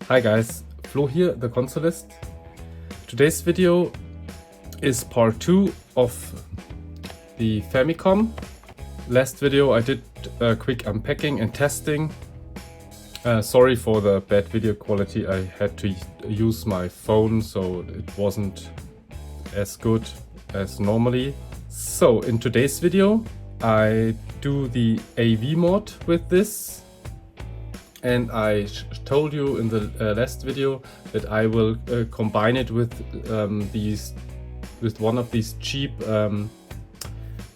Hi guys, Flo here, the consolist. Today's video is part 2 of the Famicom. Last video I did a quick unpacking and testing. Sorry for the bad video quality, I had to use my phone, so it wasn't as good as normally. So in today's video I do the AV mod with this. And I told you in the last video that I will combine it with one of these cheap AV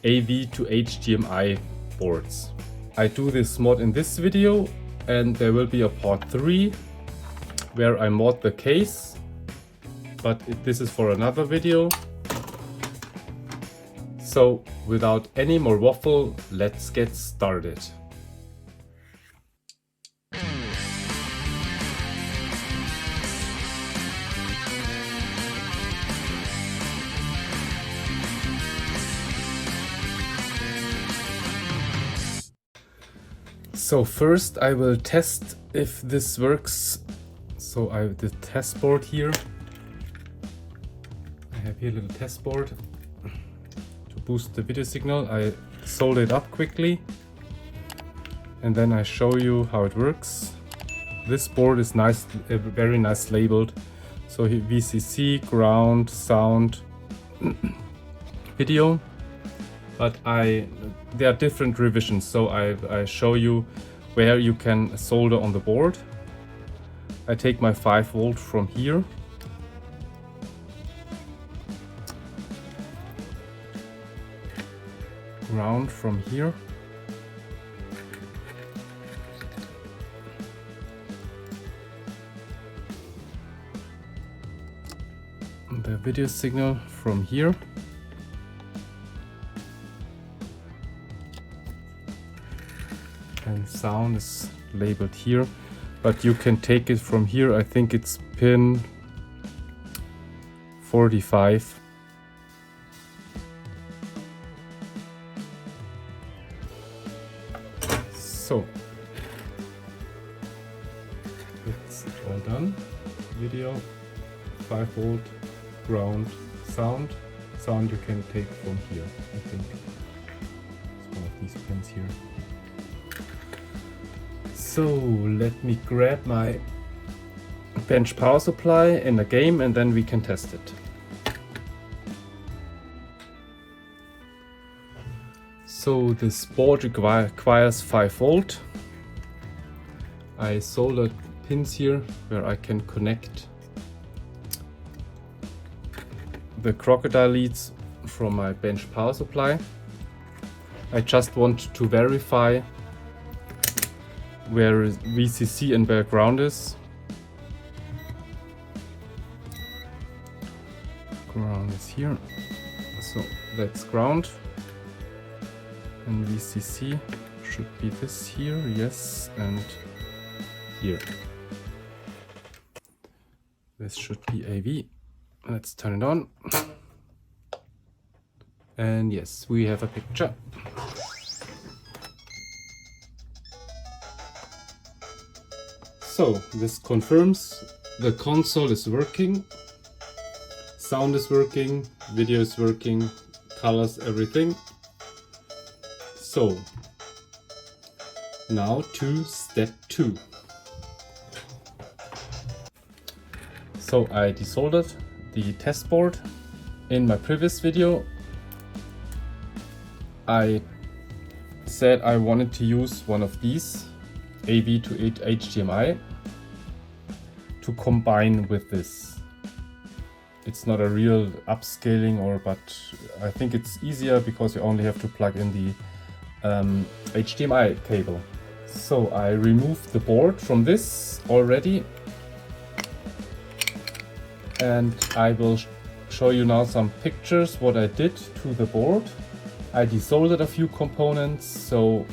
to HDMI boards. I do this mod in this video, and there will be a part 3 where I mod the case, but this is for another video. So without any more waffle, let's get started. So first I will test if this works. So I have the test board here. I have here a little test board to boost the video signal. I solder it up quickly and then I show you how it works. This board is nice, very nice labeled. So here VCC, ground, sound, video. But there are different revisions, so I show you where you can solder on the board. I take my 5 volt from here. Ground from here. The video signal from here. And sound is labeled here, but you can take it from here. I think it's pin 45. So it's all done. Video, 5 volt, ground, sound. Sound you can take from here. I think it's one of these pins here. So let me grab my bench power supply in a game and then we can test it. So this board requires 5 volt. I soldered pins here where I can connect the crocodile leads from my bench power supply. I just want to verify where VCC and where ground is. Ground is here, so that's ground. And VCC should be this here, yes, and here. This should be AV. Let's turn it on. And yes, we have a picture. So this confirms the console is working, sound is working, video is working, colors, everything. So now to step 2. So I desoldered the test board. In my previous video I said I wanted to use one of these AV to HDMI to combine with this. It's not a real upscaling, but I think it's easier because you only have to plug in the HDMI cable. So I removed the board from this already, and I will show you now some pictures what I did to the board. I desoldered a few components, so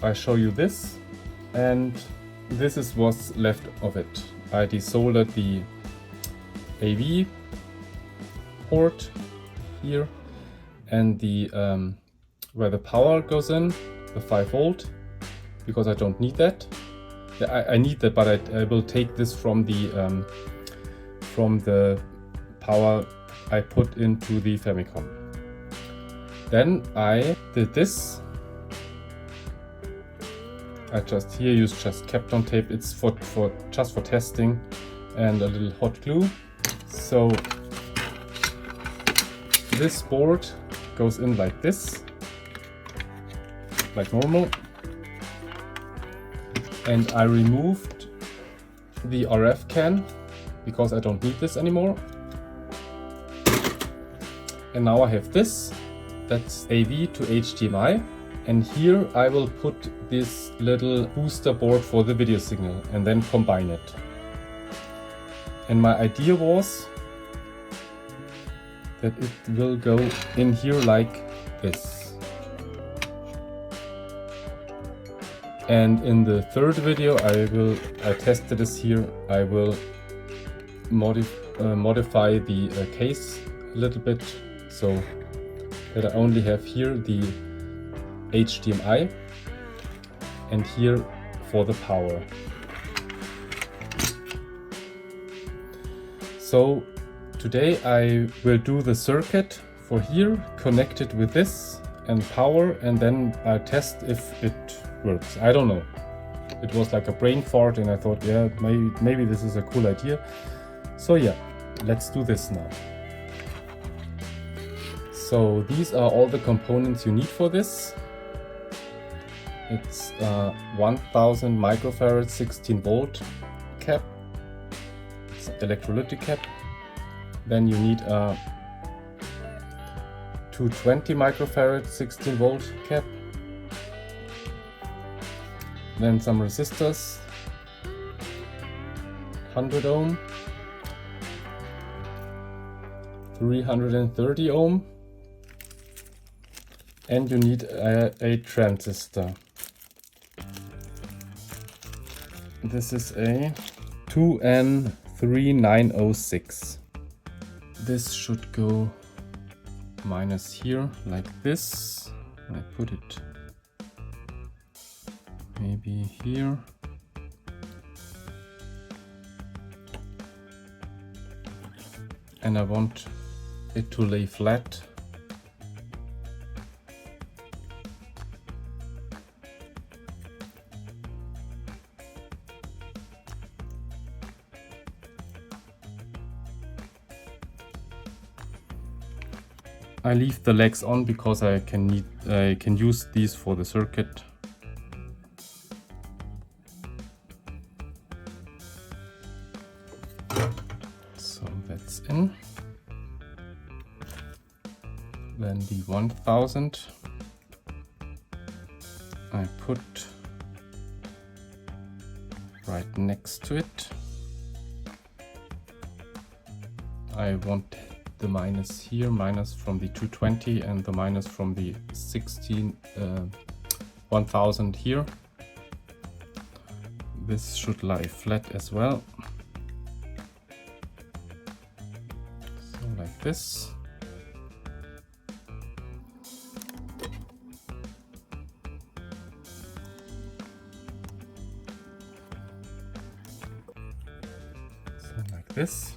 I show you this. And this is what's left of it. I desoldered the AV port here and the where the power goes in, the 5 volt, because I don't need that. I need that, but I will take this from the power I put into the Famicom. Then I did this. I just here use just Kapton tape. It's just for testing, and a little hot glue. So this board goes in like this, like normal. And I removed the RF can because I don't need this anymore. And now I have this, that's AV to HDMI. And here I will put this little booster board for the video signal and then combine it. And my idea was that it will go in here like this. And in the third video I tested this here, I will modify the case a little bit so that I only have here the HDMI and here for the power. So today I will do the circuit for here, connect it with this and power, and then I'll test if it works. I don't know. It was like a brain fart and I thought, yeah, maybe this is a cool idea. So yeah, let's do this now. So these are all the components you need for this. It's 1000 microfarad 16 volt cap. It's electrolytic cap. Then you need a 220 microfarad 16 volt cap. Then some resistors, 100 ohm, 330 ohm, and you need a transistor. This is a 2N3906. This should go minus here like this. I put it maybe here. And I want it to lay flat. I leave the legs on because I can use these for the circuit. So that's in. Then the 1000 I put right next to it. I want the minus here, minus from the 220 and the minus from the 1000 here. This should lie flat as well. So like this. So like this.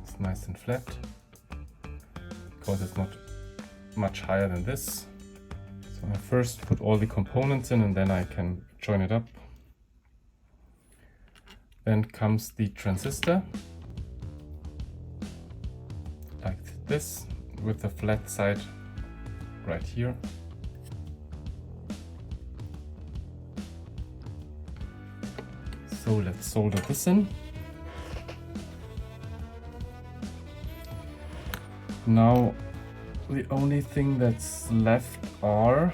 It's nice and flat. Because it's not much higher than this. So I first put all the components in and then I can join it up. Then comes the transistor, like this, with the flat side right here. So let's solder this in. Now the only thing that's left are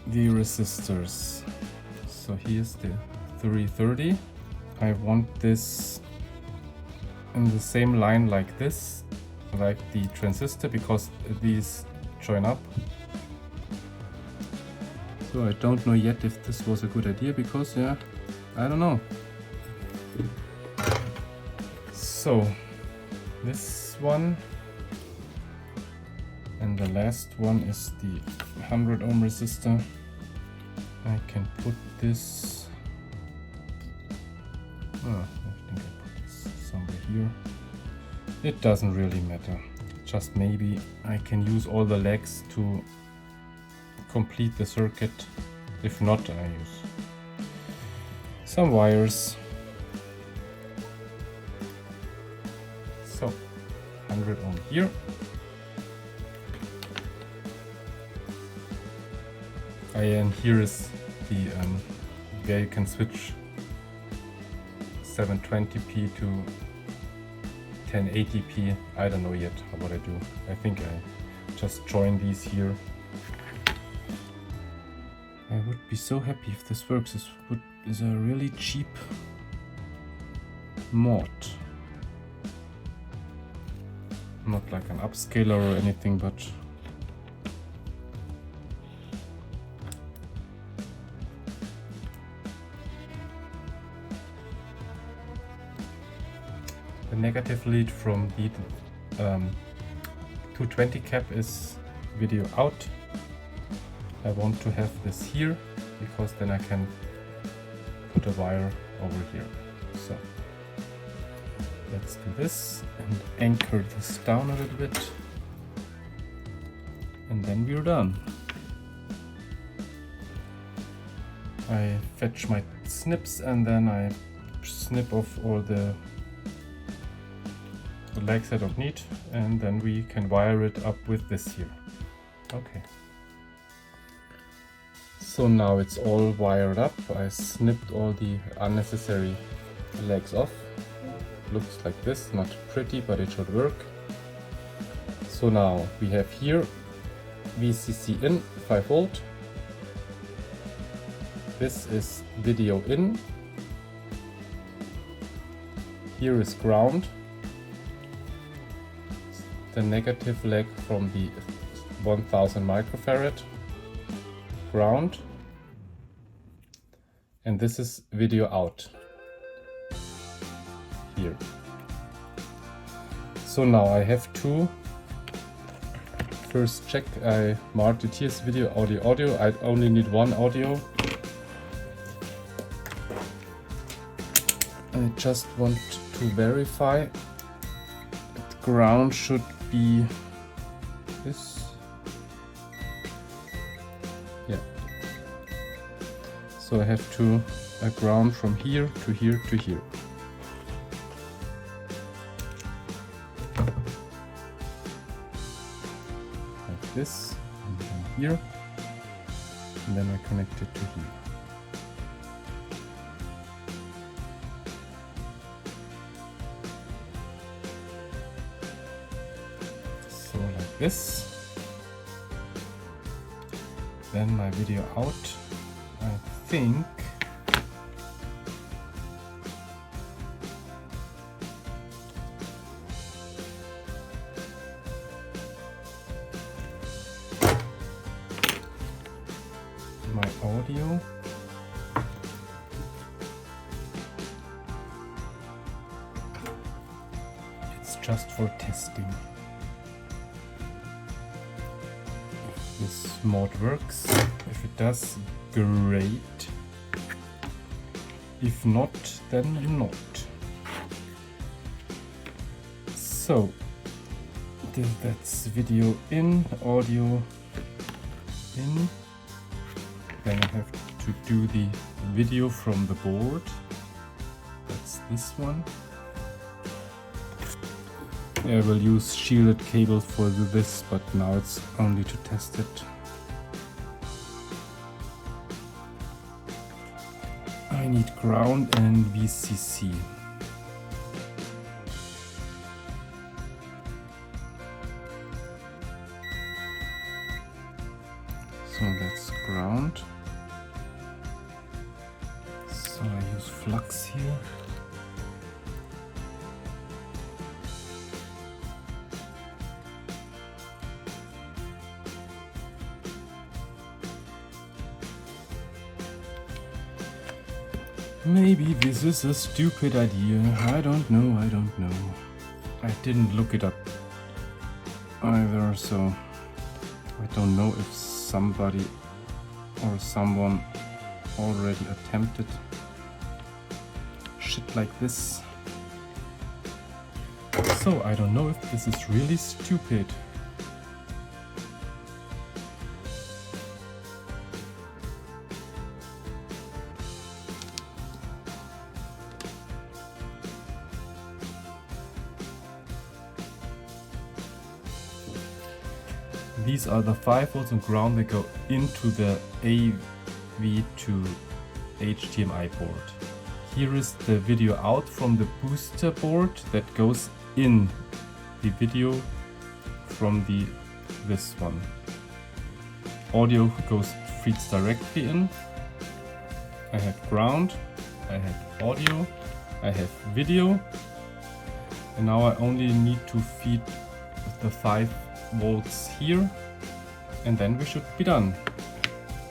the resistors. So here's the 330. I want this in the same line like this, like the transistor, because these join up. So I don't know yet if this was a good idea because, yeah, I don't know. So this one and the last one is the 100 ohm resistor, I can put this. I think I put this somewhere here. It doesn't really matter. Just maybe I can use all the legs to complete the circuit. If not, I use some wires. So 100 on here. And here is the where you can switch 720p to 1080p. I don't know yet what I do. I think I just join these here. I would be so happy if this works. This is a really cheap mod. Not like an upscaler or anything, but the negative lead from the 220 cap is video out. I want to have this here because then I can put a wire over here. So let's do this and anchor this down a little bit, and then we're done. I fetch my snips and then I snip off all the legs I don't need, and then we can wire it up with this here. Okay. So now it's all wired up. I snipped all the unnecessary legs off. Looks like this, not pretty, but it should work. So now we have here VCC in 5 volt. This is video in. Here is ground. The negative leg from the 1000 microfarad ground, and this is video out here. So now I have to first check. I marked it here, video, audio. I only need one audio. I just want to verify that ground should be this. Yeah. So I have to ground from here to here to here. Like this, and then here, and then I connect it to here. So like this. Then my video out, I think. My audio. It's just for testing. This mod works. If it does, great. If not, then not. So that's video in, audio in. Then I have to do the video from the board. That's this one. I will use shielded cable for this, but now it's only to test it. I need ground and VCC. So that's ground. So I use flux here. Maybe this is a stupid idea. I don't know. I didn't look it up either, so I don't know if somebody or someone already attempted shit like this. So I don't know if this is really stupid. These are the 5 volts and ground that go into the AV to HDMI board. Here is the video out from the booster board that goes in the video from this one. Audio feeds directly in. I have ground, I have audio, I have video, and now I only need to feed the 5 volts here, and then we should be done,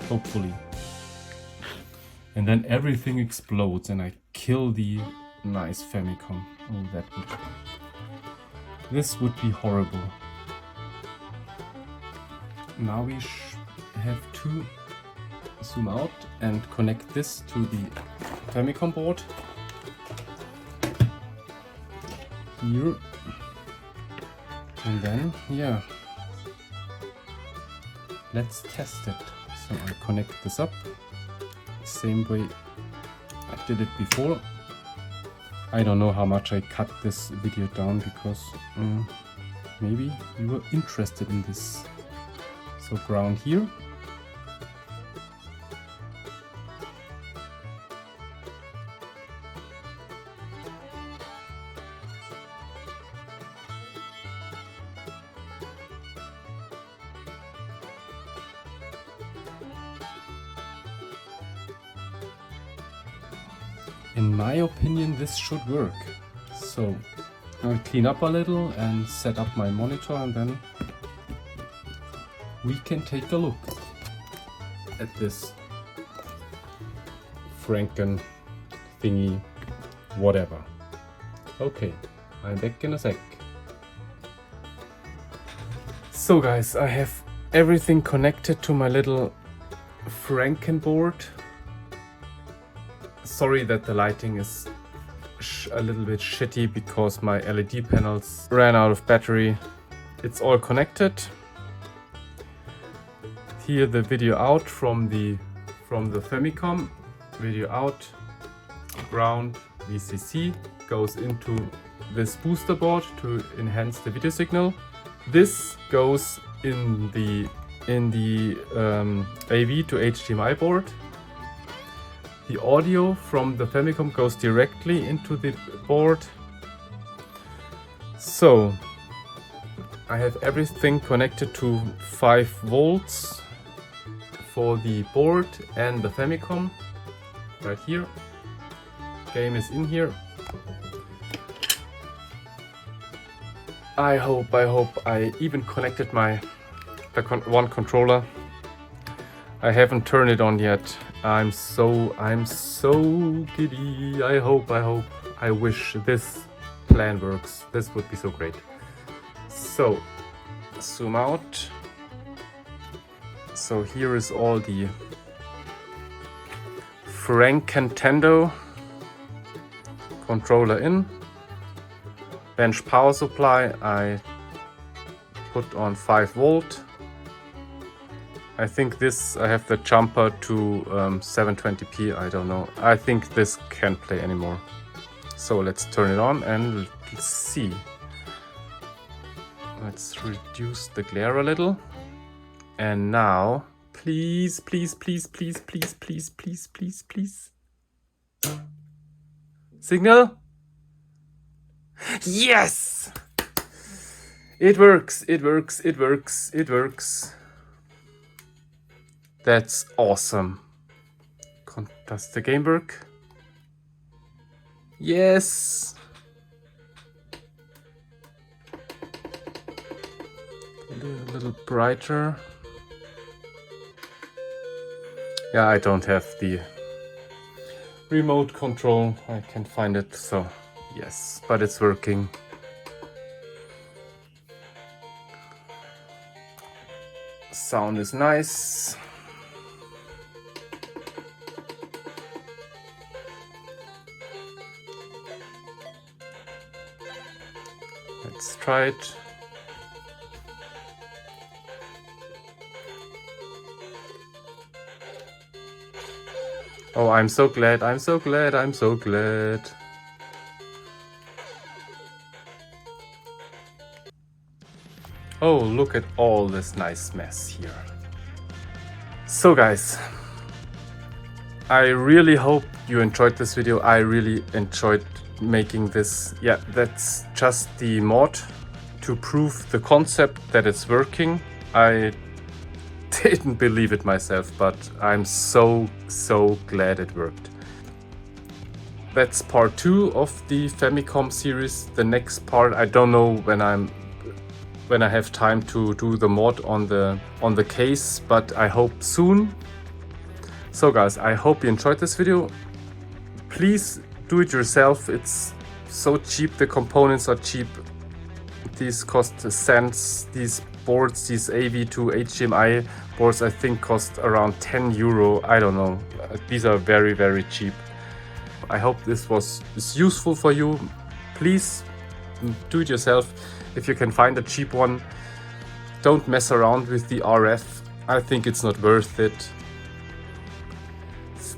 hopefully. And then everything explodes and I kill the nice Famicom. Oh, this would be horrible. Now we have to zoom out and connect this to the Famicom board here. And then, yeah, let's test it. So I connect this up, same way I did it before. I don't know how much I cut this video down because maybe you were interested in this. So ground here. In my opinion, this should work. So I'll clean up a little and set up my monitor, and then we can take a look at this Franken thingy, whatever. Okay, I'm back in a sec. So guys, I have everything connected to my little Franken board. Sorry that the lighting is a little bit shitty because my LED panels ran out of battery. It's all connected. Here the video out from the Famicom. Video out, ground, VCC goes into this booster board to enhance the video signal. This goes in the AV to HDMI board. The audio from the Famicom goes directly into the board. So I have everything connected to 5 volts for the board and the Famicom right here. Game is in here. I hope I even connected one controller. I haven't turned it on yet. I'm so giddy. I wish this plan works. This would be so great. So zoom out. So here is all the Nintendo controller in. Bench power supply I put on 5 volt. I think this, I have the jumper to 720p, I don't know. I think this can't play anymore. So let's turn it on and let's see. Let's reduce the glare a little. And now, please. Signal? Yes! It works. That's awesome. Does the game work? Yes! A little brighter. Yeah, I don't have the remote control. I can't find it, so yes, but it's working. Sound is nice. Let's try it. Oh, I'm so glad, I'm so glad, I'm so glad. Oh, look at all this nice mess here. So guys, I really hope you enjoyed this video. I really enjoyed making this. Yeah, that's just the mod to prove the concept that it's working. I didn't believe it myself, but I'm so glad it worked. That's part 2 of the Famicom series. The next part, I don't know when I have time to do the mod on the case, but I hope soon. So guys, I hope you enjoyed this video. Please do it yourself. It's so cheap, the components are cheap. These cost cents. These boards, these AV to HDMI boards, I think cost around 10 euro. I don't know. These are very cheap. I hope this is useful for you. Please do it yourself. If you can find a cheap one, don't mess around with the RF. I think it's not worth it.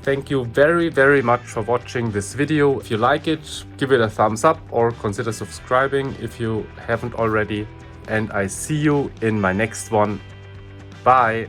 Thank you very much for watching this video. If you like it, give it a thumbs up or consider subscribing if you haven't already. And I see you in my next one. Bye!